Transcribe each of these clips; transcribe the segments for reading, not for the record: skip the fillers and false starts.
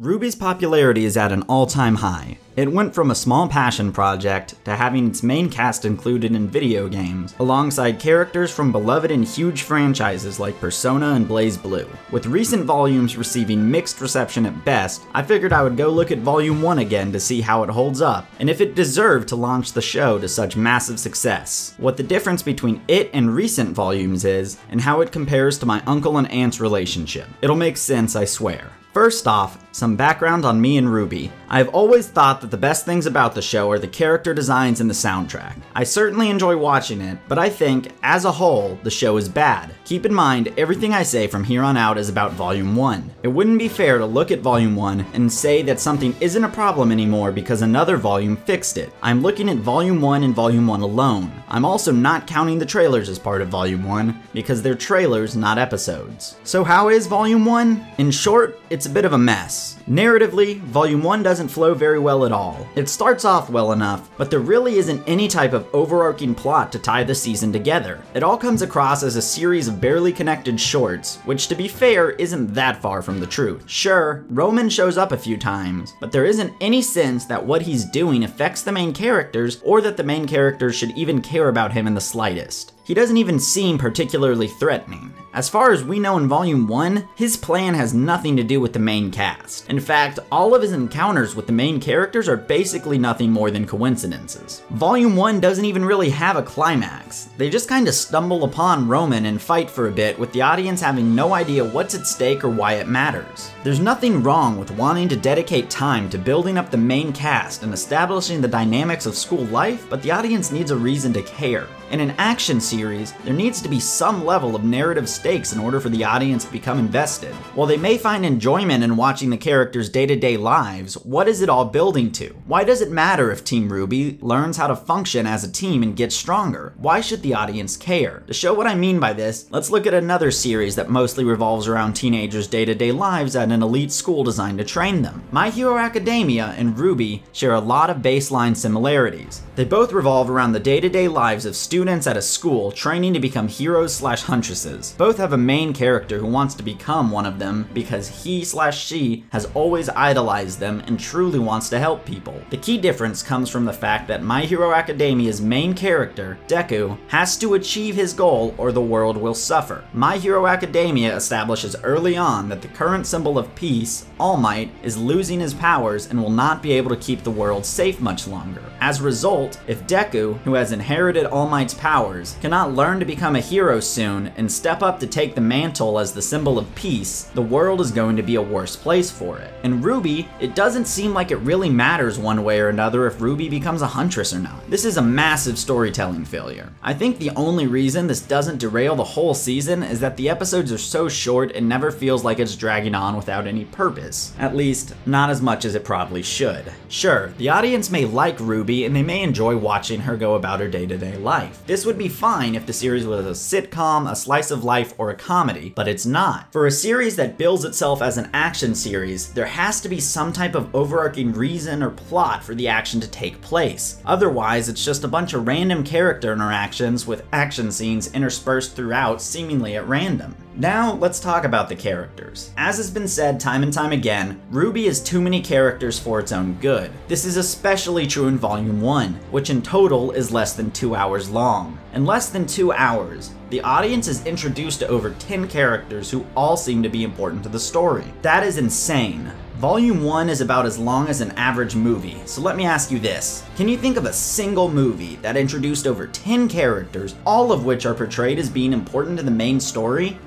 RWBY's popularity is at an all-time high. It went from a small passion project to having its main cast included in video games, alongside characters from beloved and huge franchises like Persona and BlazBlue. With recent volumes receiving mixed reception at best, I figured I would go look at Volume 1 again to see how it holds up, and if it deserved to launch the show to such massive success, what the difference between it and recent volumes is, and how it compares to my uncle and aunt's relationship. It'll make sense, I swear. First off, some background on me and RWBY. I have always thought that the best things about the show are the character designs and the soundtrack. I certainly enjoy watching it, but I think, as a whole, the show is bad. Keep in mind, everything I say from here on out is about Volume 1. It wouldn't be fair to look at Volume 1 and say that something isn't a problem anymore because another volume fixed it. I'm looking at Volume 1 and Volume 1 alone. I'm also not counting the trailers as part of Volume 1, because they're trailers, not episodes. So how is Volume 1? In short, it's a bit of a mess. Narratively, Volume 1 doesn't flow very well at all. It starts off well enough, but there really isn't any type of overarching plot to tie the season together. It all comes across as a series of barely connected shorts, which to be fair isn't that far from the truth. Sure, Roman shows up a few times, but there isn't any sense that what he's doing affects the main characters or that the main characters should even care about him in the slightest. He doesn't even seem particularly threatening. As far as we know in Volume 1, his plan has nothing to do with the main cast. In fact, all of his encounters with the main characters are basically nothing more than coincidences. Volume 1 doesn't even really have a climax. They just kinda stumble upon Roman and fight for a bit, with the audience having no idea what's at stake or why it matters. There's nothing wrong with wanting to dedicate time to building up the main cast and establishing the dynamics of school life, but the audience needs a reason to care. In an action series, there needs to be some level of narrative stakes in order for the audience to become invested. While they may find enjoyment in watching the characters' day-to-day lives, what is it all building to? Why does it matter if Team RWBY learns how to function as a team and get stronger? Why should the audience care? To show what I mean by this, let's look at another series that mostly revolves around teenagers' day-to-day lives at an elite school designed to train them. My Hero Academia and RWBY share a lot of baseline similarities. They both revolve around the day-to-day lives of students at a school training to become heroes/huntresses. Both have a main character who wants to become one of them because he/she has always idolized them and truly wants to help people. The key difference comes from the fact that My Hero Academia's main character, Deku, has to achieve his goal or the world will suffer. My Hero Academia establishes early on that the current symbol of peace, All Might, is losing his powers and will not be able to keep the world safe much longer. As a result, if Deku, who has inherited All Might's powers, cannot learn to become a hero soon and step up to take the mantle as the symbol of peace, the world is going to be a worse place for it. In RWBY, it doesn't seem like it really matters one way or another if RWBY becomes a huntress or not. This is a massive storytelling failure. I think the only reason this doesn't derail the whole season is that the episodes are so short it never feels like it's dragging on without any purpose. At least, not as much as it probably should. Sure, the audience may like RWBY and they may enjoy watching her go about her day-to-day life. This would be fine if the series was a sitcom, a slice of life, or a comedy, but it's not. For a series that bills itself as an action series, there has to be some type of overarching reason or plot for the action to take place. Otherwise, it's just a bunch of random character interactions with action scenes interspersed throughout seemingly at random. Now, let's talk about the characters. As has been said time and time again, RWBY is too many characters for its own good. This is especially true in Volume 1, which in total is less than 2 hours long. In less than 2 hours, the audience is introduced to over 10 characters who all seem to be important to the story. That is insane. Volume 1 is about as long as an average movie, so let me ask you this. Can you think of a single movie that introduced over 10 characters, all of which are portrayed as being important to the main story?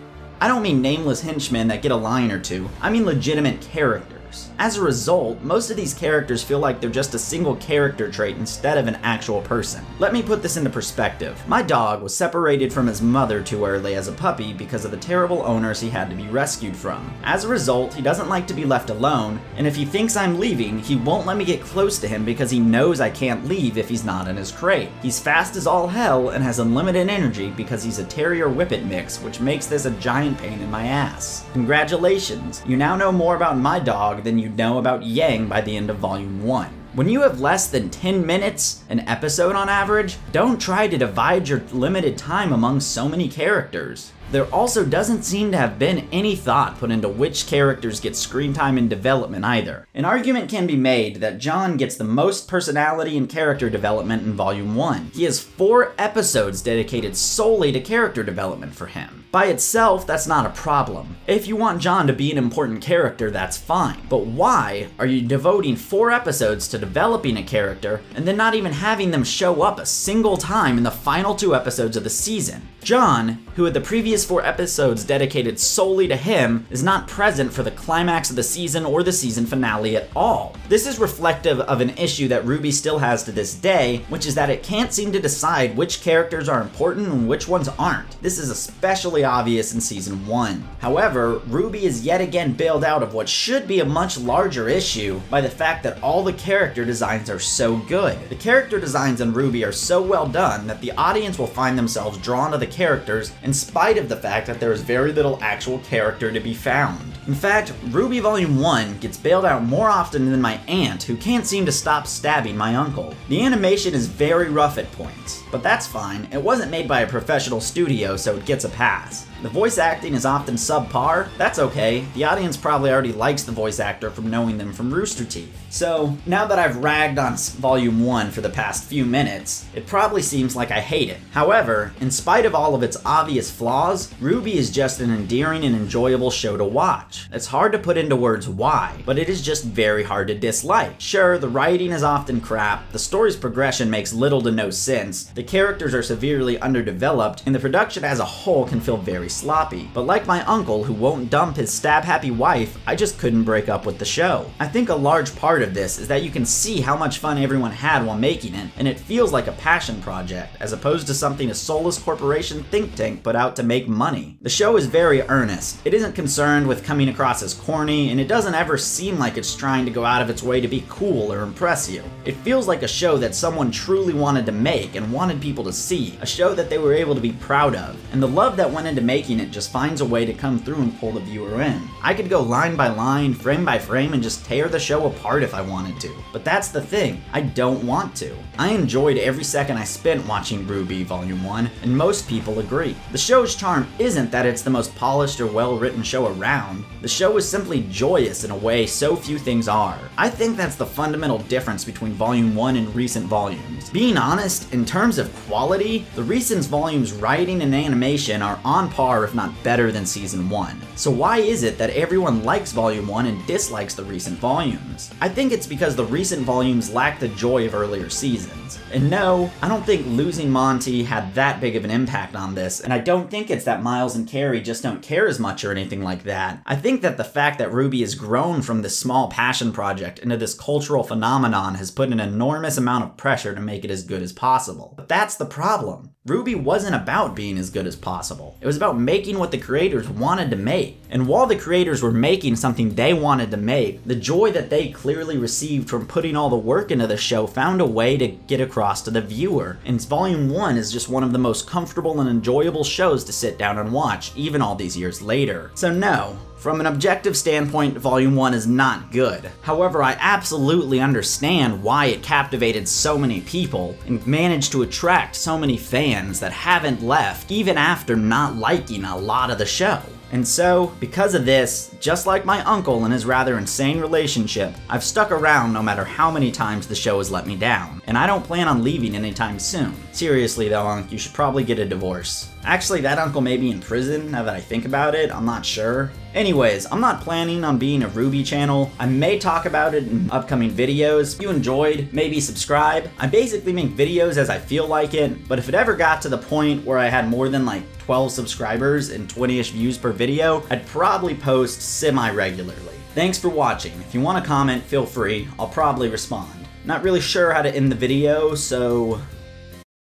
I don't mean nameless henchmen that get a line or two, I mean legitimate characters. As a result, most of these characters feel like they're just a single character trait instead of an actual person. Let me put this into perspective. My dog was separated from his mother too early as a puppy because of the terrible owners he had to be rescued from. As a result, he doesn't like to be left alone, and if he thinks I'm leaving, he won't let me get close to him because he knows I can't leave if he's not in his crate. He's fast as all hell and has unlimited energy because he's a Terrier Whippet mix, which makes this a giant pain in my ass. Congratulations, you now know more about my dog than you'd know about Yang by the end of Volume 1. When you have less than 10 minutes an episode on average, don't try to divide your limited time among so many characters. There also doesn't seem to have been any thought put into which characters get screen time in development either. An argument can be made that John gets the most personality and character development in Volume 1. He has 4 episodes dedicated solely to character development for him. By itself, that's not a problem. If you want John to be an important character, that's fine. But why are you devoting 4 episodes to developing a character and then not even having them show up a single time in the final 2 episodes of the season? John, who had the previous 4 episodes dedicated solely to him, is not present for the climax of the season or the season finale at all. This is reflective of an issue that RWBY still has to this day, which is that it can't seem to decide which characters are important and which ones aren't. This is especially obvious in Season 1. However, RWBY is yet again bailed out of what should be a much larger issue by the fact that all the character designs are so good. The character designs in RWBY are so well done that the audience will find themselves drawn to the characters in spite of the fact that there is very little actual character to be found. In fact, RWBY Volume 1 gets bailed out more often than my aunt, who can't seem to stop stabbing my uncle. The animation is very rough at points, but that's fine. It wasn't made by a professional studio, so it gets a pass. The voice acting is often subpar. That's okay. The audience probably already likes the voice actor from knowing them from Rooster Teeth. So, now that I've ragged on Volume 1 for the past few minutes, it probably seems like I hate it. However, in spite of all of its obvious flaws, RWBY is just an endearing and enjoyable show to watch. It's hard to put into words why, but it is just very hard to dislike. Sure, the writing is often crap, the story's progression makes little to no sense, the characters are severely underdeveloped, and the production as a whole can feel very sloppy. But like my uncle who won't dump his stab-happy wife, I just couldn't break up with the show. I think a large part of this is that you can see how much fun everyone had while making it, and it feels like a passion project, as opposed to something a soulless corporation think tank put out to make money. The show is very earnest. It isn't concerned with coming across as corny, and it doesn't ever seem like it's trying to go out of its way to be cool or impress you. It feels like a show that someone truly wanted to make and wanted people to see, a show that they were able to be proud of, and the love that went into making it just finds a way to come through and pull the viewer in. I could go line by line, frame by frame, and just tear the show apart if I wanted to. But that's the thing, I don't want to. I enjoyed every second I spent watching RWBY Volume 1, and most people agree. The show's charm isn't that it's the most polished or well-written show around. The show is simply joyous in a way so few things are. I think that's the fundamental difference between Volume 1 and recent volumes. Being honest, in terms of quality, the recent volumes' writing and animation are on par if not better than Season 1. So why is it that everyone likes Volume 1 and dislikes the recent volumes? I think it's because the recent volumes lack the joy of earlier seasons. And no, I don't think losing Monty had that big of an impact on this, and I don't think it's that Miles and Carrie just don't care as much or anything like that. I think that the fact that RWBY has grown from this small passion project into this cultural phenomenon has put an enormous amount of pressure to make it as good as possible. But that's the problem. RWBY wasn't about being as good as possible. It was about making what the creators wanted to make. And while the creators were making something they wanted to make, the joy that they clearly received from putting all the work into the show found a way to get across to the viewer. And Volume 1 is just one of the most comfortable and enjoyable shows to sit down and watch, even all these years later. So no, from an objective standpoint, Volume 1 is not good. However, I absolutely understand why it captivated so many people and managed to attract so many fans that haven't left even after not liking a lot of the show. And so, because of this, just like my uncle and his rather insane relationship, I've stuck around no matter how many times the show has let me down. And I don't plan on leaving anytime soon. Seriously though, Unc, you should probably get a divorce. Actually, that uncle may be in prison now that I think about it, I'm not sure. Anyways, I'm not planning on being a RWBY channel. I may talk about it in upcoming videos. If you enjoyed, maybe subscribe. I basically make videos as I feel like it, but if it ever got to the point where I had more than like 12 subscribers and 20-ish views per video, I'd probably post semi-regularly. Thanks for watching. If you want to comment, feel free. I'll probably respond. Not really sure how to end the video, so